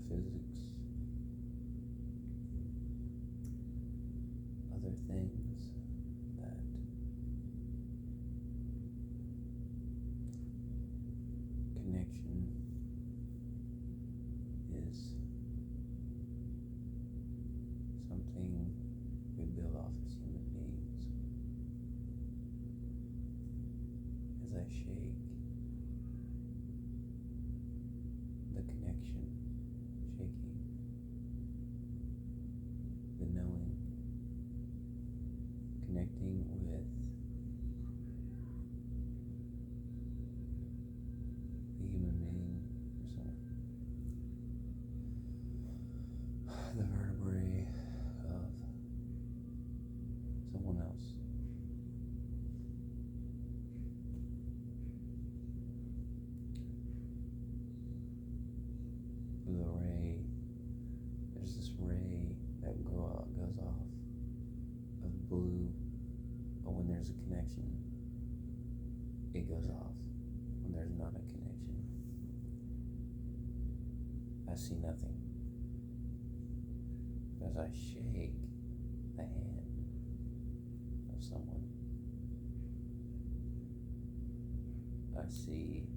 metaphysics, other things that connection is something we build off as human beings. As I shake, the connection, shaking, the knowing, connecting with the human being, the vertebrae of someone else. The ray, there's this ray that goes off of blue, but when there's a connection, it goes off. When there's not a connection, I see nothing. As I shake the hand of someone, I see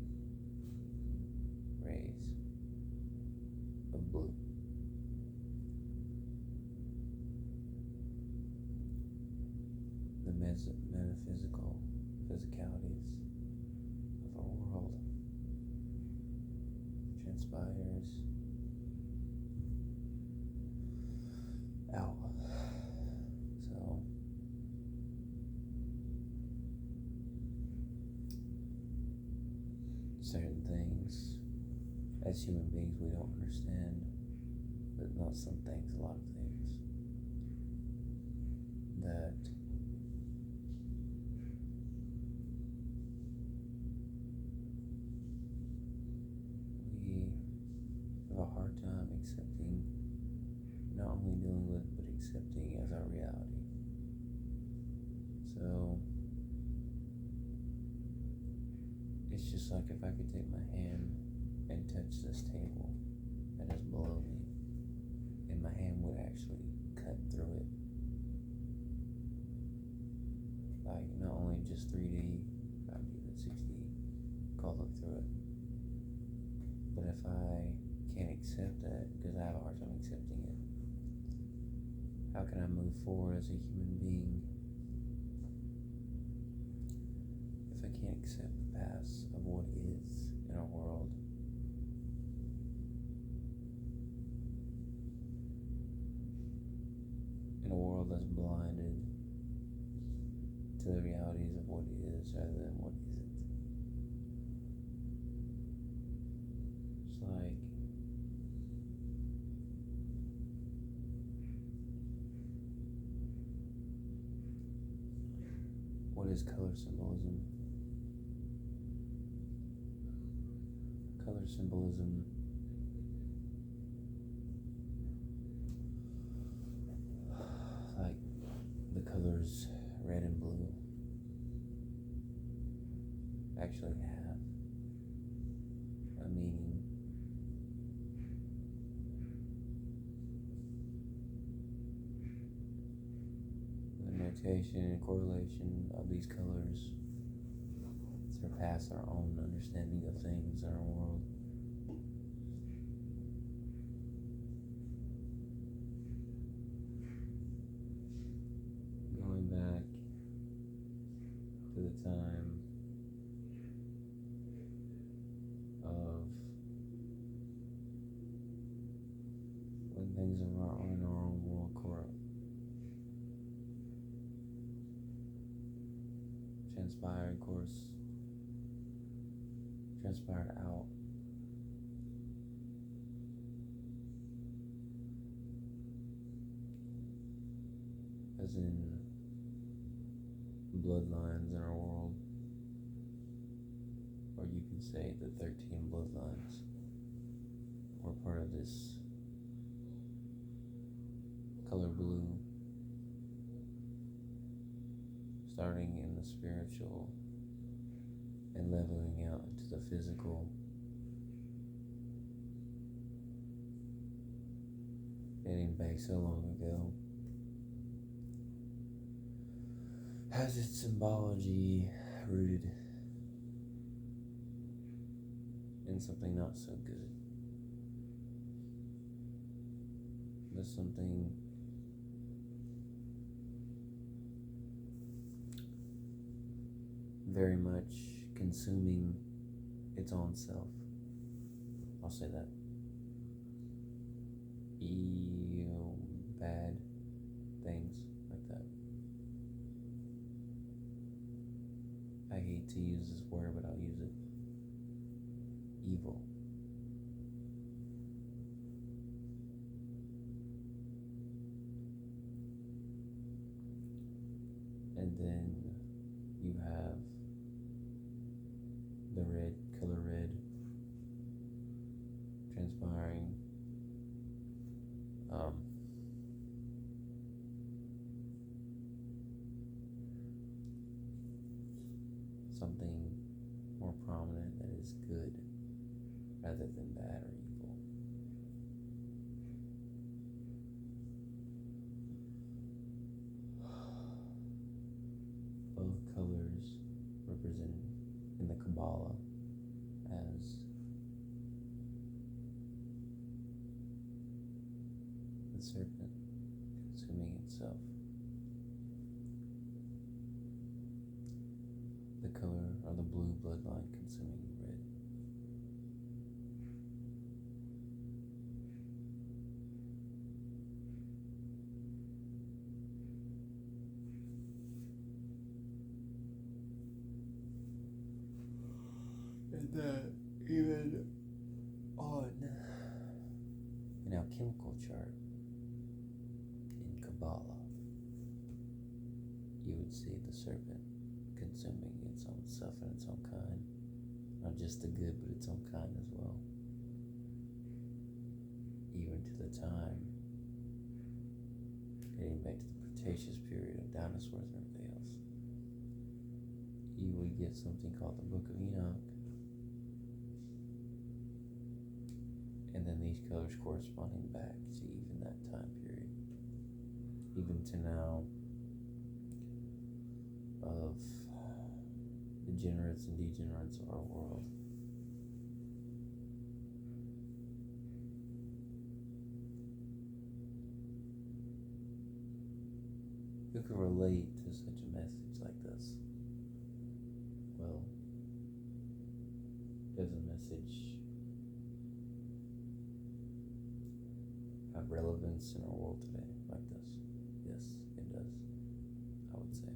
rays of blue. The metaphysical physicalities of our world transpires out. So certain things as human beings we don't understand, but not some things, a lot of things that we have a hard time accepting, not only dealing with, but accepting as our reality. So it's just like if I could take my hand and touch this table that is below me, and my hand would actually cut through it. Like not only just 3D, 5D, but 6D, call look through it. But if I can't accept that, because I have a hard time accepting it, how can I move forward as a human being if I can't accept the past of what is in our world? In a world that's blinded to the realities of what is rather than what isn't. It's like what is color symbolism? Color symbolism like the colors red and blue actually have a meaning. The notation and correlation of these colors surpass our own understanding of things in our world. Going back to the time of when things in our own world transpired out. As in bloodlines in our world, or you can say the 13 bloodlines were part of this color blue, starting in the spiritual and leveling out into the physical, dating back so long ago, has its symbology rooted in something not so good. There's something very much consuming its own self. I'll say that. Evil, bad things like that. I hate to use this word, but I'll use it. Evil. And then you have the red, color red, transpiring. Something more prominent that is good rather than bad or evil. Both colors represented in the Kabbalah as the serpent consuming itself. The color or the blue bloodline consuming the red. And that even on an alchemical chart in Kabbalah, you would see the serpent consuming its own self and its own kind. Not just the good, but its own kind as well. Even to the time, getting back to the Cretaceous period of dinosaurs and everything else, you would get something called the Book of Enoch. And then these colors corresponding back to even that time period. Even to now, of degenerates and degenerates of our world. Who can relate to such a message like this? Well, does a message have relevance in our world today like this? Yes, it does, I would say.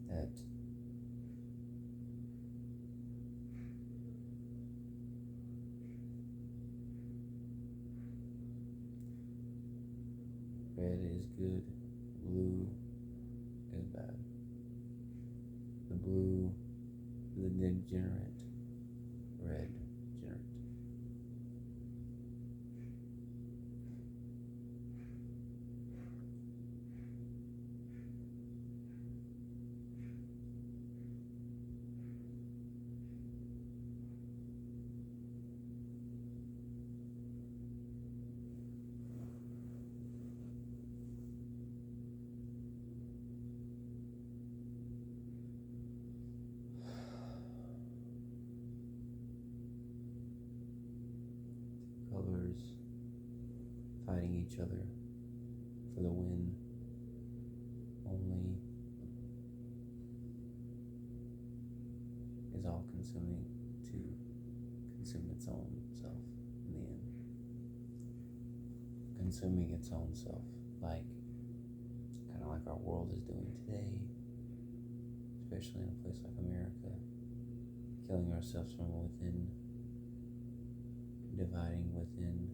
That red is good, blue is bad. The blue, the degenerate, red, degenerate. Colors fighting each other for the win, only is all consuming to consume its own self in the end. Consuming its own self, kind of like our world is doing today, especially in a place like America, killing ourselves from within, dividing within,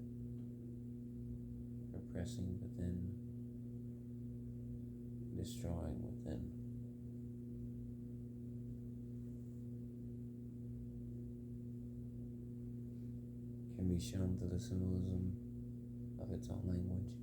repressing within, destroying within. Can be shown through the symbolism of its own language.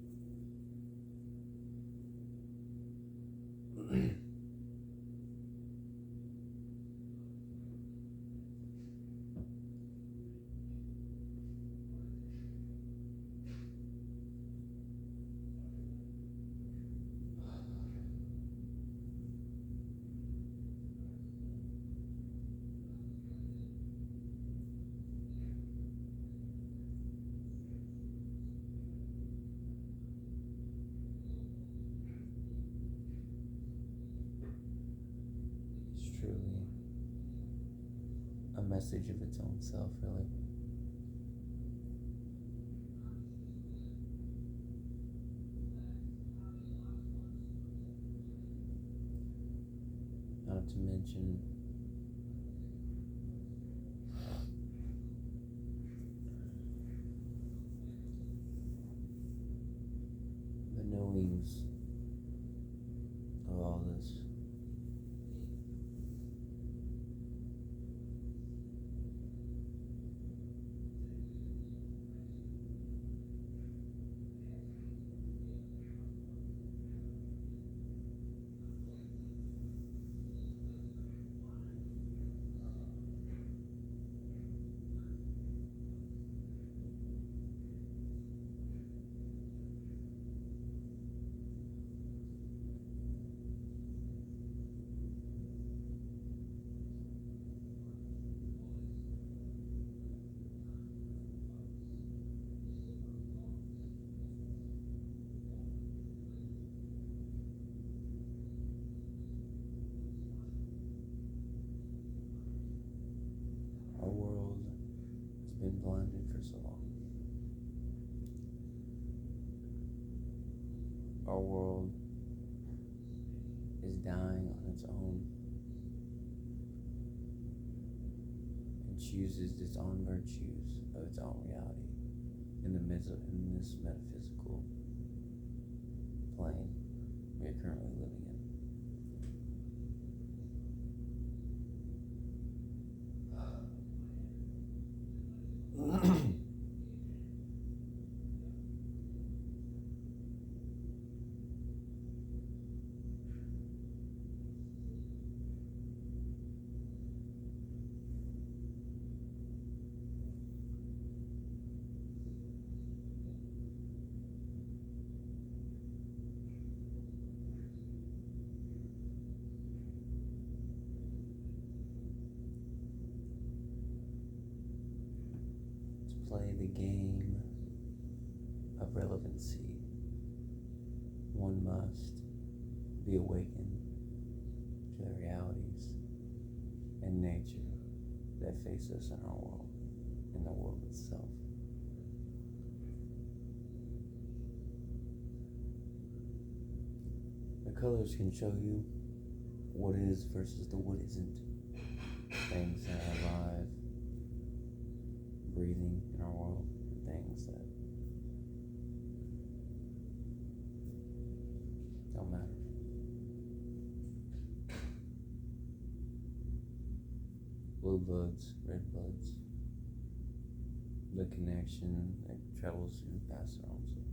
message of its own self, really. Not to mention the knowings of all this. Our world has been blinded for so long. Our world is dying on its own and chooses its own virtues of its own reality in this metaphysical plane we are currently living in. Play the game of relevancy, one must be awakened to the realities and nature that face us in our world, in the world itself. The colors can show you what is versus the what isn't. Things that are alive, breathing in our world, and things that don't matter. Blue bloods, red bloods, the connection that travels through the past their own souls.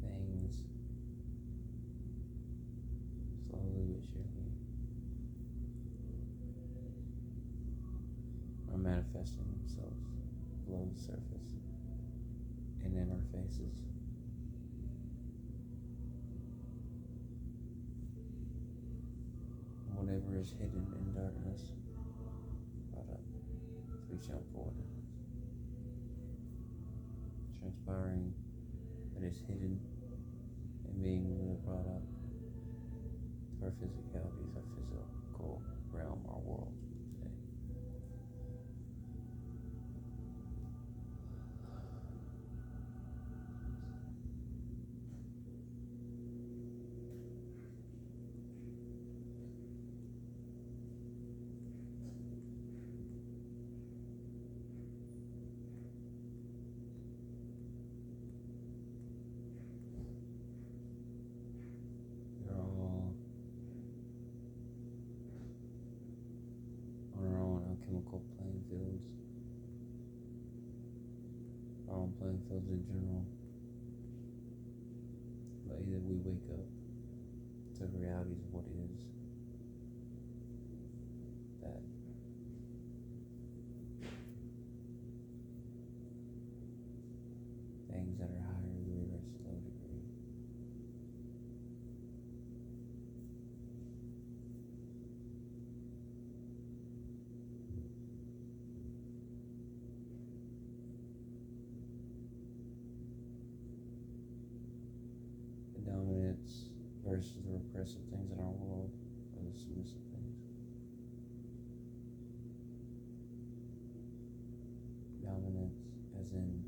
Things slowly but surely are manifesting themselves below the surface and in our faces. Whatever is hidden in darkness, brought up to be shown for what it is. Transpiring that is hidden and being really brought up to our physicalities, our physical realm, our world today. We're all on our own alchemical playing fields, our own playing fields in general. But either we wake up to the realities of what is, that things that are higher degree versus low degree. The dominance versus the repressive things in our world, or the submissive things. Dominance, as in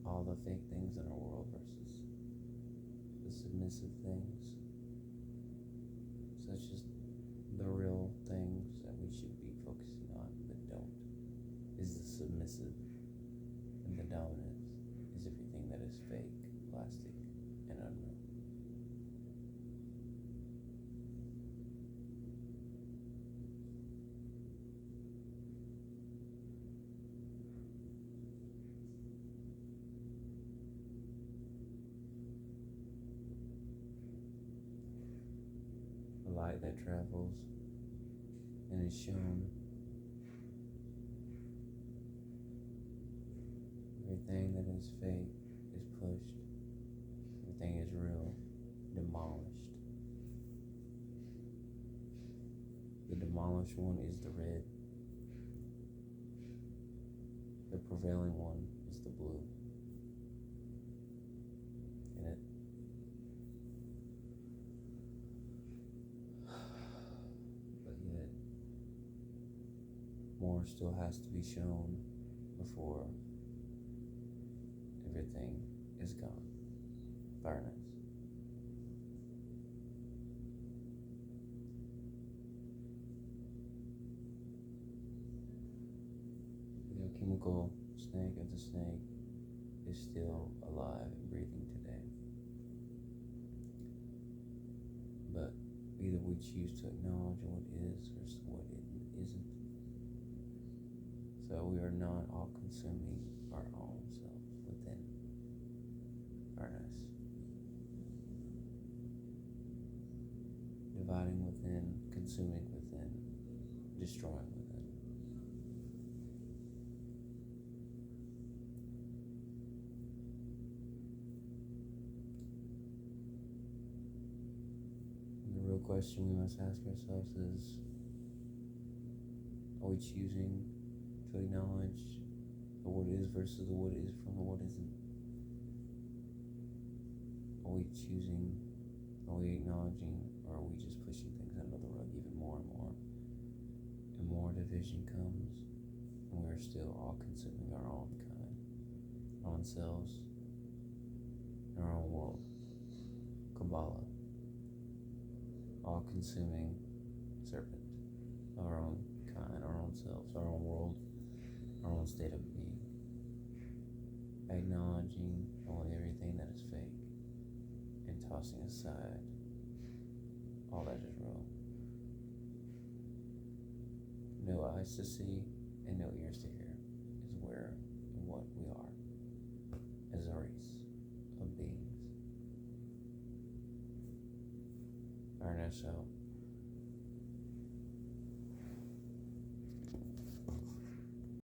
all the fake things in our world, versus the submissive things, such as the real things that we should be focusing on but don't, is the submissive, and the dominance is everything that is fake, plastic, and unreal. The light that travels and is shown, everything that is fake is pushed, everything is real, demolished. The demolished one is the red, the prevailing one is the blue. And it but yet more still has to be shown before everything is gone. Fairness. The alchemical snake of the snake is still alive and breathing today. But either we choose to acknowledge what is versus what it isn't. So we are not all consuming our own selves within fairness. Dividing within, consuming within, destroying within. And the real question we must ask ourselves is, are we choosing to acknowledge the what is versus the what is from the what isn't? Are we choosing, are we acknowledging, or are we just pushing things under the rug even more and more? And more division comes, and we're still all consuming our own kind, our own selves, our own world. Kabbalah. All consuming serpent. Our own kind, our own selves, our own world, our own state of being. Acknowledging only everything that is fake, and tossing aside all that is real. No eyes to see and no ears to hear is where and what we are as a race of beings. Fairness out.